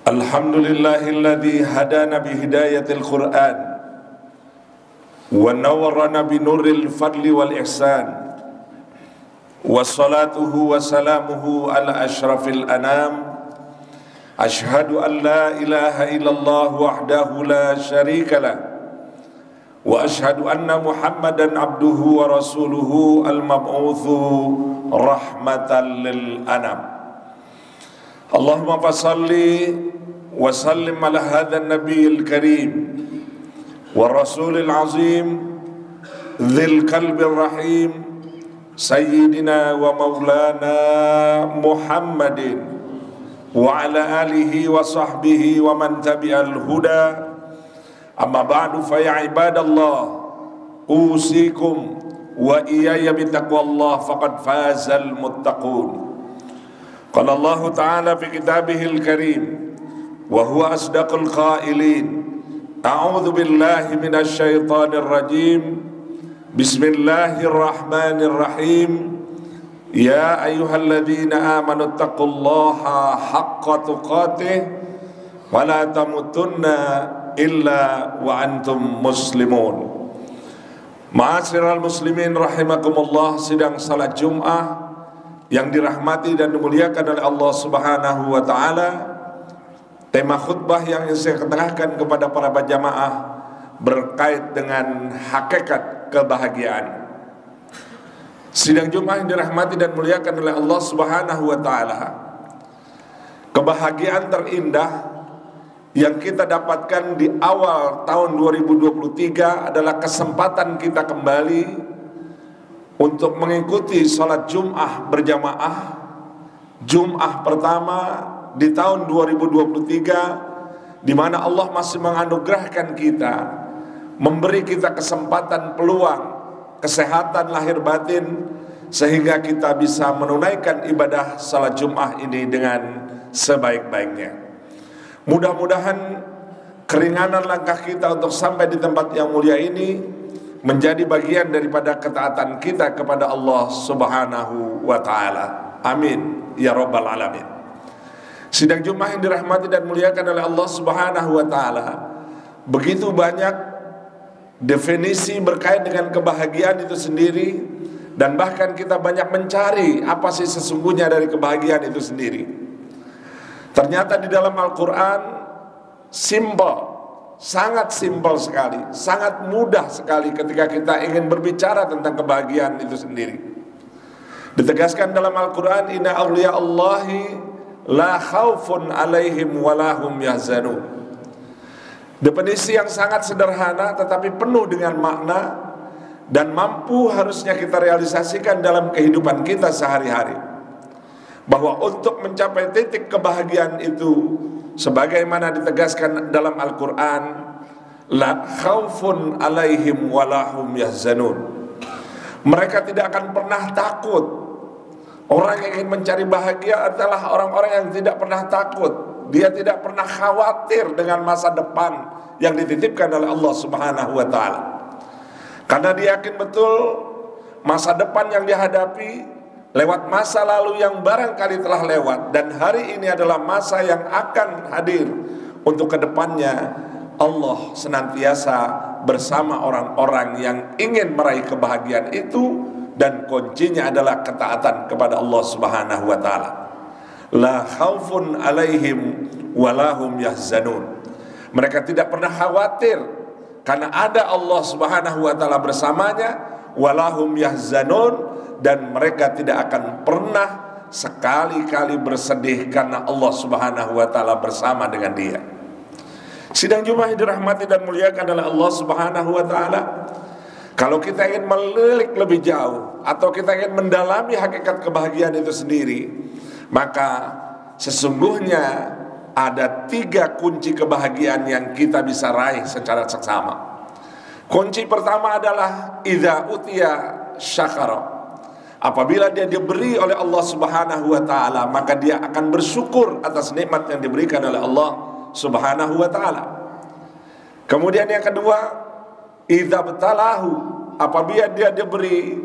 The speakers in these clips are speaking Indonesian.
Alhamdulillahilladzi hadana bihidayatil Qur'an wa nawwarana binuril fadli wal ihsan, wassalatuhu wassalamuhu ala asyrafil anam. Ashhadu an la ilaha illallah wahdahu la syarika lah, wa ashhadu anna Muhammadan abduhu wa rasuluhu al-mab'utsu rahmatan lil anam. Allahumma fasalli wa sallim ala hadzal nabiyil karim wa rasulil azim dzil qalbir rahim sayyidina wa maulana Muhammadin wa ala alihi wa sahbihi wa man tabi'al huda. Amma ba'du, fa ya ibadallah, usikum wa iyaya bitaqwallah faqad fazal muttaqun. Qala Allah Ta'ala fi kitabihil karim wa huwa asdaqul qailin, a'udzu billahi minasy syaithanir rajim, bismillahirrahmanirrahim, ya ayyuhalladzina amanu taqullaha haqqa tuqatih wa la tamutunna illa wa antum muslimun. Ma'asyiral muslimin rahimakumullah, sidang salat Jum'ah yang dirahmati dan dimuliakan oleh Allah Subhanahu wa taala. Tema khutbah yang saya ketengahkan kepada para jamaah berkait dengan hakikat kebahagiaan. Sidang Jumat yang dirahmati dan dimuliakan oleh Allah Subhanahu wa taala, kebahagiaan terindah yang kita dapatkan di awal tahun 2023 adalah kesempatan kita kembali untuk mengikuti sholat Jum'ah berjamaah, Jum'ah pertama di tahun 2023, di mana Allah masih menganugerahkan kita, memberi kita kesempatan, peluang, kesehatan lahir batin, sehingga kita bisa menunaikan ibadah sholat Jum'ah ini dengan sebaik-baiknya. Mudah-mudahan keringanan langkah kita untuk sampai di tempat yang mulia ini menjadi bagian daripada ketaatan kita kepada Allah Subhanahu wa ta'ala. Amin ya rabbal alamin. Sidang Jumat yang dirahmati dan muliakan oleh Allah Subhanahu wa ta'ala, begitu banyak definisi berkait dengan kebahagiaan itu sendiri, dan bahkan kita banyak mencari apa sih sesungguhnya dari kebahagiaan itu sendiri. Ternyata di dalam Al-Quran simple, sangat simpel sekali, sangat mudah sekali ketika kita ingin berbicara tentang kebahagiaan itu sendiri. Ditegaskan dalam Al-Quran, inna awliya Allahi la khawfun alaihim walahum yahzanun. Definisi yang sangat sederhana tetapi penuh dengan makna dan mampu harusnya kita realisasikan dalam kehidupan kita sehari-hari, bahwa untuk mencapai titik kebahagiaan itu, sebagaimana ditegaskan dalam Al-Quran, la khawfun alaihim walahum yahzanun. Mereka tidak akan pernah takut. Orang yang ingin mencari bahagia adalah orang-orang yang tidak pernah takut. Dia tidak pernah khawatir dengan masa depan yang dititipkan oleh Allah Subhanahu wa ta'ala, karena dia yakin betul masa depan yang dihadapi lewat masa lalu yang barangkali telah lewat, dan hari ini adalah masa yang akan hadir untuk kedepannya. Allah senantiasa bersama orang-orang yang ingin meraih kebahagiaan itu, dan kuncinya adalah ketaatan kepada Allah Subhanahu wa ta'ala. La khaufun alaihim walahum yahzanun. Mereka tidak pernah khawatir karena ada Allah Subhanahu wa ta'ala bersamanya. Walahum yahzanun, dan mereka tidak akan pernah sekali-kali bersedih karena Allah Subhanahu wa ta'ala bersama dengan dia. Sidang Jumat dirahmati dan muliakan oleh Allah Subhanahu wa ta'ala, kalau kita ingin melilik lebih jauh atau kita ingin mendalami hakikat kebahagiaan itu sendiri, maka sesungguhnya ada 3 kunci kebahagiaan yang kita bisa raih secara seksama. Kunci pertama adalah idza utiya syakara. Apabila dia diberi oleh Allah Subhanahu wa ta'ala, maka dia akan bersyukur atas nikmat yang diberikan oleh Allah Subhanahu wa ta'ala. Kemudian yang kedua, idza batalahu, apabila dia diberi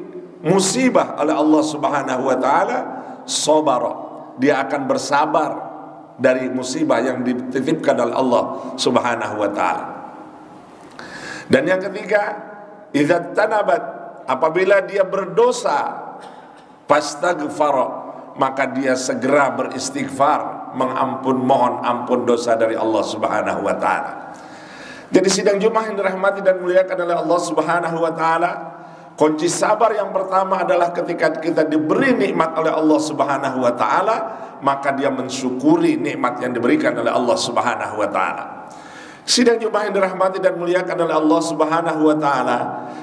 musibah oleh Allah Subhanahu wa taala, sabara, dia akan bersabar dari musibah yang dititipkan oleh Allah Subhanahu wa taala. Dan yang ketiga, idza tanabat, apabila dia berdosa, fastaghfara, maka dia segera beristighfar, mohon ampun dosa dari Allah Subhanahu wa taala. Jadi sidang Jumat yang dirahmati dan muliakan oleh Allah Subhanahu wa taala, kunci sabar yang pertama adalah ketika kita diberi nikmat oleh Allah Subhanahu wa taala, maka dia mensyukuri nikmat yang diberikan oleh Allah Subhanahu wa taala. Sidang Jumat yang dirahmati dan muliakan oleh Allah Subhanahu wa taala,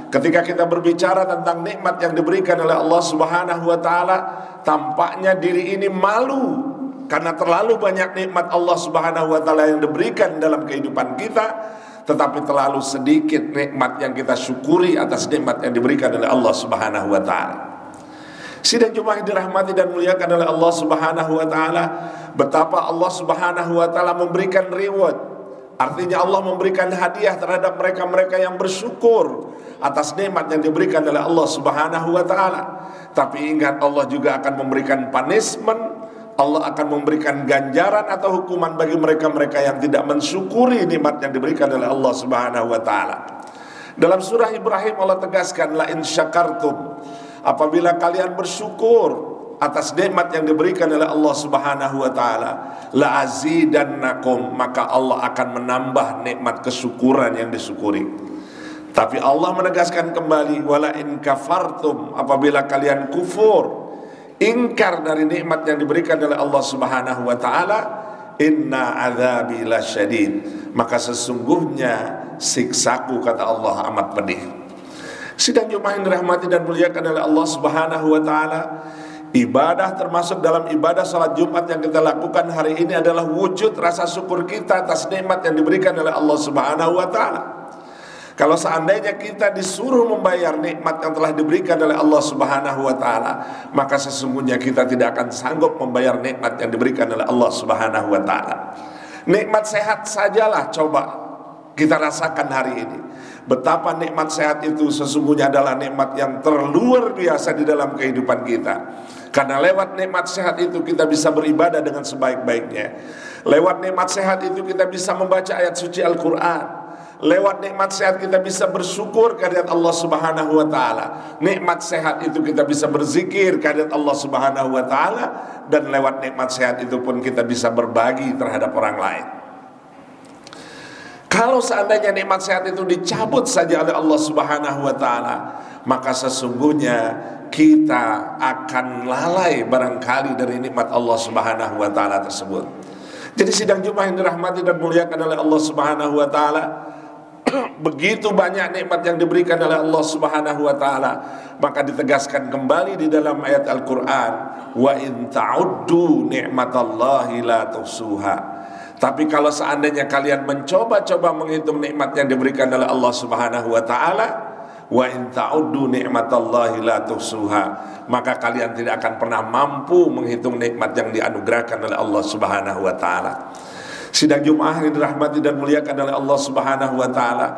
ketika kita berbicara tentang nikmat yang diberikan oleh Allah Subhanahu wa taala, tampaknya diri ini malu karena terlalu banyak nikmat Allah Subhanahu wa taala yang diberikan dalam kehidupan kita, tetapi terlalu sedikit nikmat yang kita syukuri atas nikmat yang diberikan oleh Allah Subhanahu wa taala. Sidang Jumat yang dirahmati dan muliakan oleh Allah Subhanahu wa taala, betapa Allah Subhanahu wa taala memberikan reward. Artinya Allah memberikan hadiah terhadap mereka-mereka yang bersyukur atas nikmat yang diberikan oleh Allah Subhanahu wa taala. Tapi ingat, Allah juga akan memberikan punishment, Allah akan memberikan ganjaran atau hukuman bagi mereka-mereka yang tidak mensyukuri nikmat yang diberikan oleh Allah Subhanahu wa taala. Dalam surah Ibrahim Allah tegaskan, la in syakartum, apabila kalian bersyukur atas nikmat yang diberikan oleh Allah Subhanahu wa taala, la azidannakum, maka Allah akan menambah nikmat kesyukuran yang disyukuri. Tapi Allah menegaskan kembali, wala in kafartum, apabila kalian kufur, ingkar dari nikmat yang diberikan oleh Allah Subhanahu wa taala, inna adzabi lasyadid, maka sesungguhnya siksaku, kata Allah, amat pedih. Sidang Jumat yang dirahmati dan muliakan oleh Allah Subhanahu wa taala, ibadah termasuk dalam ibadah salat Jumat yang kita lakukan hari ini adalah wujud rasa syukur kita atas nikmat yang diberikan oleh Allah Subhanahu wa taala. Kalau seandainya kita disuruh membayar nikmat yang telah diberikan oleh Allah Subhanahu wa taala, maka sesungguhnya kita tidak akan sanggup membayar nikmat yang diberikan oleh Allah Subhanahu wa taala. Nikmat sehat sajalah coba kita rasakan hari ini. Betapa nikmat sehat itu sesungguhnya adalah nikmat yang terluar biasa di dalam kehidupan kita. Karena lewat nikmat sehat itu kita bisa beribadah dengan sebaik-baiknya. Lewat nikmat sehat itu kita bisa membaca ayat suci Al-Quran. Lewat nikmat sehat kita bisa bersyukur kehadirat Allah Subhanahu wa taala. Nikmat sehat itu kita bisa berzikir kehadirat Allah Subhanahu wa taala, dan lewat nikmat sehat itu pun kita bisa berbagi terhadap orang lain. Kalau seandainya nikmat sehat itu dicabut saja oleh Allah Subhanahu wa taala, maka sesungguhnya kita akan lalai barangkali dari nikmat Allah Subhanahu wa taala tersebut. Jadi sidang Jumat yang dirahmati dan muliakan oleh Allah Subhanahu wa taala, begitu banyak nikmat yang diberikan oleh Allah Subhanahu wa taala, maka ditegaskan kembali di dalam ayat Al-Qur'an, wa in ta'uddu ni'matallahi la tuhsuha. Tapi kalau seandainya kalian mencoba-coba menghitung nikmat yang diberikan oleh Allah Subhanahu wa taala, wa in ta'uddu ni'matallahi la tuhsuha, maka kalian tidak akan pernah mampu menghitung nikmat yang dianugerahkan oleh Allah Subhanahu wa taala. Sidang Jumat yang dirahmati dan muliakan oleh Allah Subhanahu wa taala,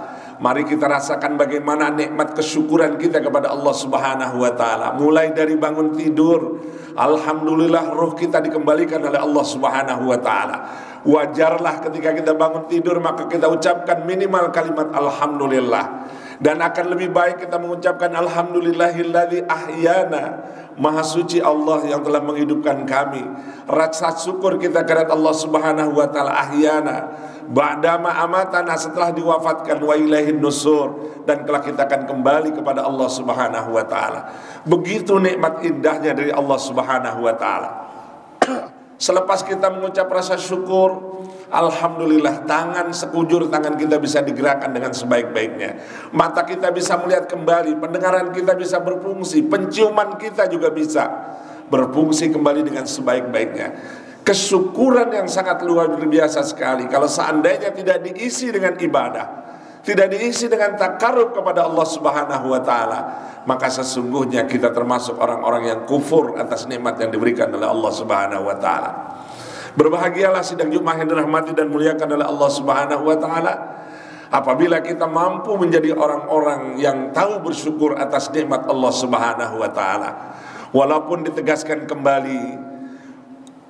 mari kita rasakan bagaimana nikmat kesyukuran kita kepada Allah Subhanahu wa taala. Mulai dari bangun tidur, alhamdulillah roh kita dikembalikan oleh Allah Subhanahu wa taala. Wajarlah ketika kita bangun tidur maka kita ucapkan minimal kalimat alhamdulillah. Dan akan lebih baik kita mengucapkan alhamdulillahilladzi ahyana, maha suci Allah yang telah menghidupkan kami. Rasa syukur kita kepada Allah Subhanahu wa taala, ahyana ba'dama amatana, setelah diwafatkan, wa ilaihin nusur, dan kelak kita akan kembali kepada Allah Subhanahu wa taala. Begitu nikmat indahnya dari Allah Subhanahu wa taala. Selepas kita mengucap rasa syukur, alhamdulillah, sekujur tangan kita bisa digerakkan dengan sebaik-baiknya. Mata kita bisa melihat kembali, pendengaran kita bisa berfungsi, penciuman kita juga bisa berfungsi kembali dengan sebaik-baiknya. Kesyukuran yang sangat luar biasa sekali. Kalau seandainya tidak diisi dengan ibadah, tidak diisi dengan takarrub kepada Allah Subhanahu wa taala, maka sesungguhnya kita termasuk orang-orang yang kufur atas nikmat yang diberikan oleh Allah Subhanahu wa taala. Berbahagialah sidang Jumat yang dirahmati dan muliakan oleh Allah Subhanahu wa taala, Apabila kita mampu menjadi orang-orang yang tahu bersyukur atas nikmat Allah Subhanahu wa taala. Walaupun ditegaskan kembali,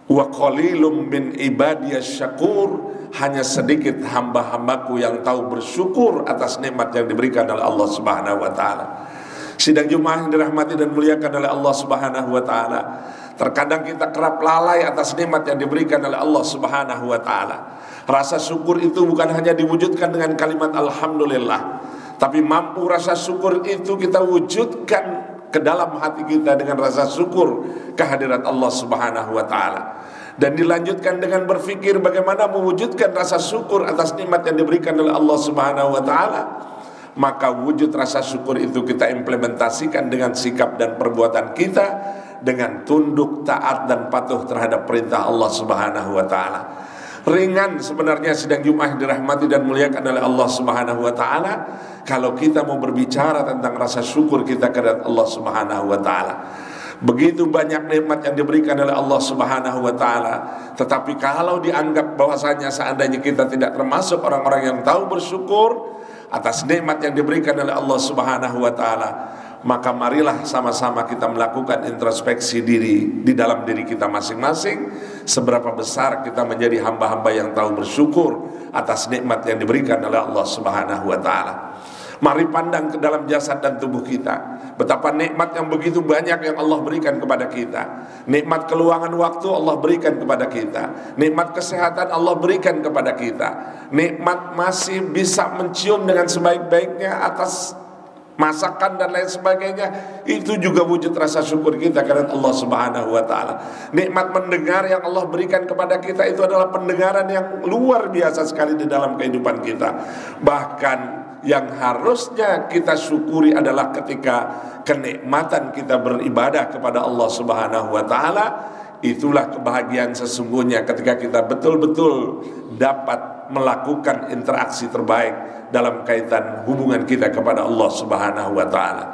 wa qalilum min ibadiyas syakur, hanya sedikit hamba-hambaku yang tahu bersyukur atas nikmat yang diberikan oleh Allah Subhanahu wa taala. Sidang Jumat yang dirahmati dan muliakan oleh Allah Subhanahu wa taala, terkadang kita kerap lalai atas nikmat yang diberikan oleh Allah Subhanahu wa taala. Rasa syukur itu bukan hanya diwujudkan dengan kalimat alhamdulillah, tapi mampu rasa syukur itu kita wujudkan ke dalam hati kita dengan rasa syukur kehadirat Allah Subhanahu wa taala. Dan dilanjutkan dengan berpikir bagaimana mewujudkan rasa syukur atas nikmat yang diberikan oleh Allah Subhanahu wa taala. Maka wujud rasa syukur itu kita implementasikan dengan sikap dan perbuatan kita, dengan tunduk, taat dan patuh terhadap perintah Allah Subhanahu wa taala. Ringan sebenarnya sidang Jumat yang dirahmati dan muliakan oleh Allah Subhanahu wa taala kalau kita mau berbicara tentang rasa syukur kita kepada Allah Subhanahu wa taala. Begitu banyak nikmat yang diberikan oleh Allah Subhanahu wa taala, tetapi kalau dianggap bahwasanya seandainya kita tidak termasuk orang-orang yang tahu bersyukur atas nikmat yang diberikan oleh Allah Subhanahu wa taala, maka marilah sama-sama kita melakukan introspeksi diri di dalam diri kita masing-masing. Seberapa besar kita menjadi hamba-hamba yang tahu bersyukur atas nikmat yang diberikan oleh Allah Subhanahu wa taala. Mari pandang ke dalam jasad dan tubuh kita, betapa nikmat yang begitu banyak yang Allah berikan kepada kita. Nikmat keluangan waktu Allah berikan kepada kita, nikmat kesehatan Allah berikan kepada kita, nikmat masih bisa mencium dengan sebaik-baiknya atas masakan dan lain sebagainya. Itu juga wujud rasa syukur kita kepada Allah Subhanahu wa taala. Nikmat mendengar yang Allah berikan kepada kita itu adalah pendengaran yang luar biasa sekali di dalam kehidupan kita. Bahkan yang harusnya kita syukuri adalah ketika kenikmatan kita beribadah kepada Allah Subhanahu wa taala. Itulah kebahagiaan sesungguhnya ketika kita betul-betul dapat melakukan interaksi terbaik dalam kaitan hubungan kita kepada Allah Subhanahu wa taala.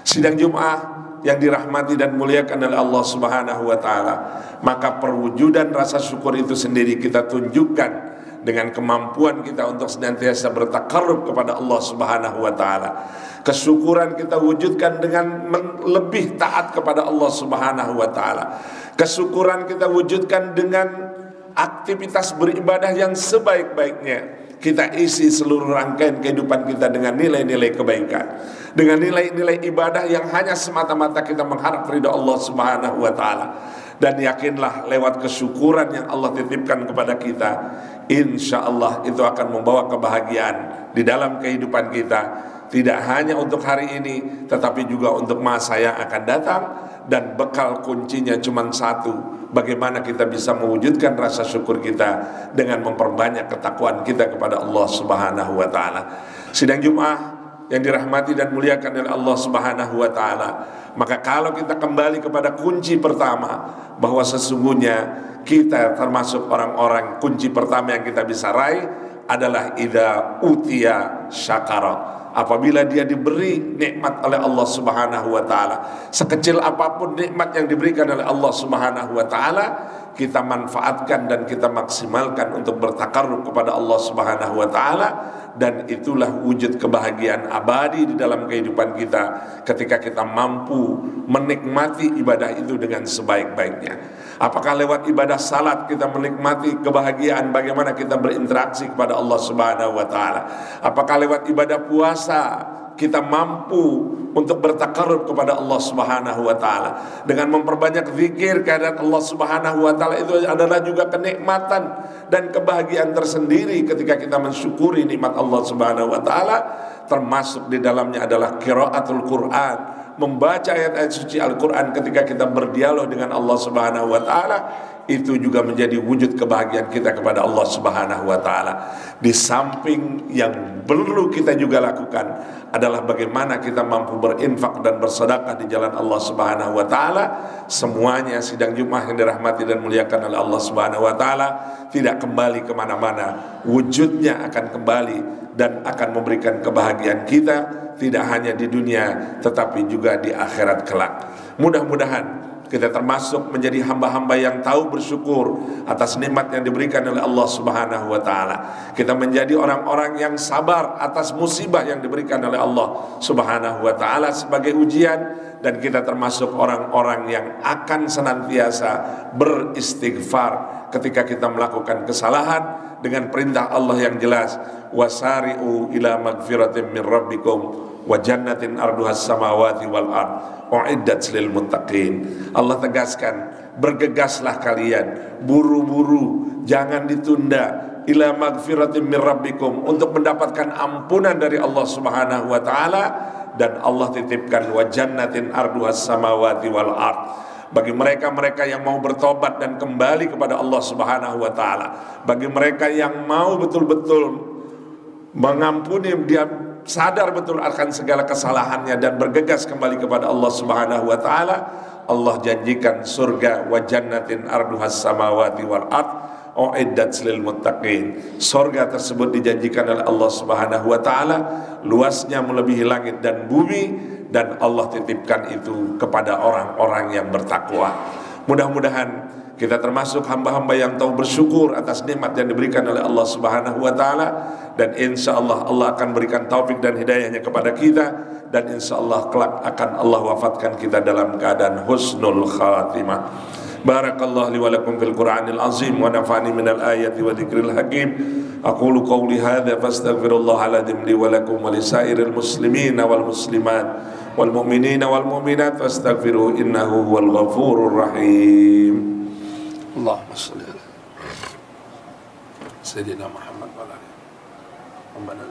Sidang Jumat yang dirahmati dan muliakan oleh Allah Subhanahu wa taala, maka perwujudan rasa syukur itu sendiri kita tunjukkan dengan kemampuan kita untuk senantiasa bertakarrub kepada Allah Subhanahu wa taala. Kesyukuran kita wujudkan dengan lebih taat kepada Allah Subhanahu wa taala. Kesyukuran kita wujudkan dengan aktivitas beribadah yang sebaik-baiknya. Kita isi seluruh rangkaian kehidupan kita dengan nilai-nilai kebaikan, dengan nilai-nilai ibadah yang hanya semata-mata kita mengharap ridha Allah Subhanahu wa taala. Dan yakinlah lewat kesyukuran yang Allah titipkan kepada kita, insya Allah itu akan membawa kebahagiaan di dalam kehidupan kita. Tidak hanya untuk hari ini, tetapi juga untuk masa yang akan datang. Dan bekal kuncinya cuma satu, bagaimana kita bisa mewujudkan rasa syukur kita dengan memperbanyak ketakwaan kita kepada Allah Subhanahu wa taala. Sidang Jumat yang dirahmati dan muliakan oleh Allah Subhanahu wa taala, maka kalau kita kembali kepada kunci pertama, bahwa sesungguhnya kita termasuk orang-orang, kunci pertama yang kita bisa raih adalah idza utiya syakara. Apabila dia diberi nikmat oleh Allah Subhanahu wa taala, sekecil apapun nikmat yang diberikan oleh Allah Subhanahu wa taala, kita manfaatkan dan kita maksimalkan untuk bertakarrub kepada Allah Subhanahu wa taala. Dan itulah wujud kebahagiaan abadi di dalam kehidupan kita ketika kita mampu menikmati ibadah itu dengan sebaik-baiknya. Apakah lewat ibadah salat kita menikmati kebahagiaan bagaimana kita berinteraksi kepada Allah Subhanahu wa taala? Apakah lewat ibadah puasa kita mampu untuk bertakarrub kepada Allah Subhanahu wa taala dengan memperbanyak zikir kehadirat Allah Subhanahu wa taala? Itu adalah juga kenikmatan dan kebahagiaan tersendiri ketika kita mensyukuri nikmat Allah Subhanahu wa taala. Termasuk di dalamnya adalah qiraatul Quran, membaca ayat-ayat suci Al-Quran ketika kita berdialog dengan Allah Subhanahu wa taala. Itu juga menjadi wujud kebahagiaan kita kepada Allah Subhanahu wa taala. Di samping yang perlu kita juga lakukan adalah bagaimana kita mampu berinfak dan bersedekah di jalan Allah Subhanahu wa taala. Semuanya sidang Jumat yang dirahmati dan muliakan oleh Allah Subhanahu wa taala tidak kembali kemana-mana, wujudnya akan kembali dan akan memberikan kebahagiaan kita tidak hanya di dunia tetapi juga di akhirat kelak. Mudah-mudahan kita termasuk menjadi hamba-hamba yang tahu bersyukur atas nikmat yang diberikan oleh Allah Subhanahu wa taala. Kita menjadi orang-orang yang sabar atas musibah yang diberikan oleh Allah Subhanahu wa taala sebagai ujian, dan kita termasuk orang-orang yang akan senantiasa beristighfar ketika kita melakukan kesalahan dengan perintah Allah yang jelas, wasari'u ila magfiratin min rabbikum wa jannatin arduhas samawati wal ard uiddat lil muttaqin. Allah tegaskan, bergegaslah kalian, buru-buru, jangan ditunda, ila magfiratin min rabbikum, untuk mendapatkan ampunan dari Allah Subhanahu wa taala, dan Allah titipkan wa jannatin arduhas samawati wal ard, bagi mereka-mereka yang mau bertobat dan kembali kepada Allah Subhanahu wa taala, bagi mereka yang mau betul-betul mengampuni, dia sadar betul akan segala kesalahannya dan bergegas kembali kepada Allah Subhanahu wa taala, Allah janjikan surga wa jannatin arduhas samawati wal ard uiddat lil muttaqin. Surga tersebut dijanjikan oleh Allah Subhanahu wa taala, luasnya melebihi langit dan bumi, dan Allah titipkan itu kepada orang-orang yang bertakwa. Mudah-mudahan kita termasuk hamba-hamba yang tahu bersyukur atas nikmat yang diberikan oleh Allah Subhanahu wa taala, dan insyaallah Allah akan berikan taufik dan hidayahnya kepada kita, dan insyaallah kelak akan Allah wafatkan kita dalam keadaan husnul khatimah. Barakallahu li wa lakum fil Qur'anil azim wa nafa'ani minal ayati wa dzikril hakim. Aqulu qawli hadza fastaghfirullahal adzim li wa lakum wa lisairil muslimina wal muslimat wal mu'minina wal mu'minat fastaghfiruhu innahu huwal ghafurur rahim. Allahumma shalli ala Sayyidina Muhammad wa ala alihi Rabbana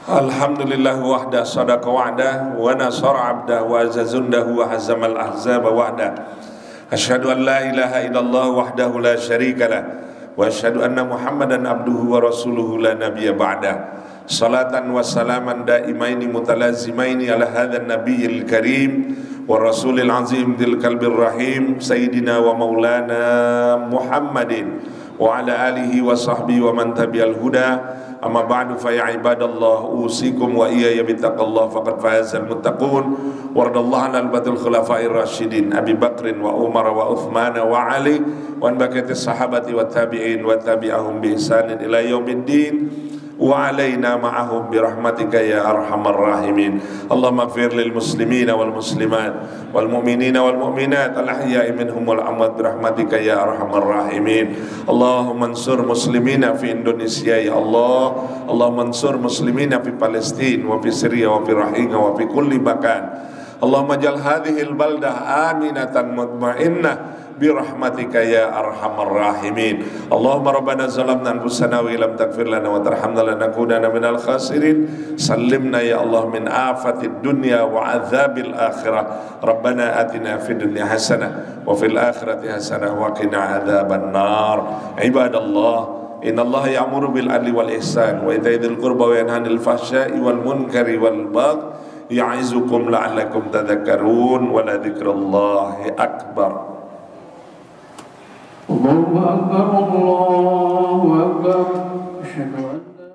alhamdulillah wahda sadaqa wa'da wa nasara 'abda wa azazundahu wa hazamal ahzaba wahda. Asyhadu an la ilaha illallah wahdahu la syarika lah wa asyhadu anna Muhammadan abduhu wa rasuluhu la nabiyya ba'da. Salatan wa salaman daimaini mutalazimaini ala hadzal nabiyil karim wa rasulil azim dzil qalbir rahim sayyidina wa maulana Muhammadin wa ala alihi wa sahbihi wa man tabi'al huda. Amma ba'du fa ya ibadallah usikum wa iyaya bittaqallah faqad fazal muttaqun. Waradallahu anal batil khulafa'ir rasyidin Abi Bakrin wa Umar wa Uthman wa Ali wa baqiyati sahabati wa tabi'in wa tabi'ahum bi ihsanin ila yaumiddin wa alaina ma'ahum bi rahmatika ya arhamar rahimin. Allahumma ighfir lil muslimina wal muslimat wal mu'minina wal mu'minat al ahya'i minhum wal amwat bi rahmatika ya arhamar rahimin. Allahumma ansur muslimina fi Indonesia ya Allah. Allahumma ansur muslimina fi Palestin wa fi Syria wa fi Rohingya wa fi kulli makan. Allahumma jal hadhil baldah aminatan mutmainnah birahmatika ya arhamar rahimin. Allahumma rabbana zalamna anfusana wa illam taghfir lana wa tarhamna lanakunanna minal khasirin. Sallimna ya Allah min afatid dunya wa adzabil akhirah. Rabbana atina fid dunya hasanah wa fil akhirati hasanah wa qina adzaban nar. Ibadallah, innallaha ya'muru bil adli wal ihsan wa ita'i dzil qurba wa yanha 'anil fahsya'i wal munkari wal baghi ya'izukum la'allakum tadhakkarun wa la dzikrullahi akbar. Allahu akbar, Allahu akbar. Asyhadu an la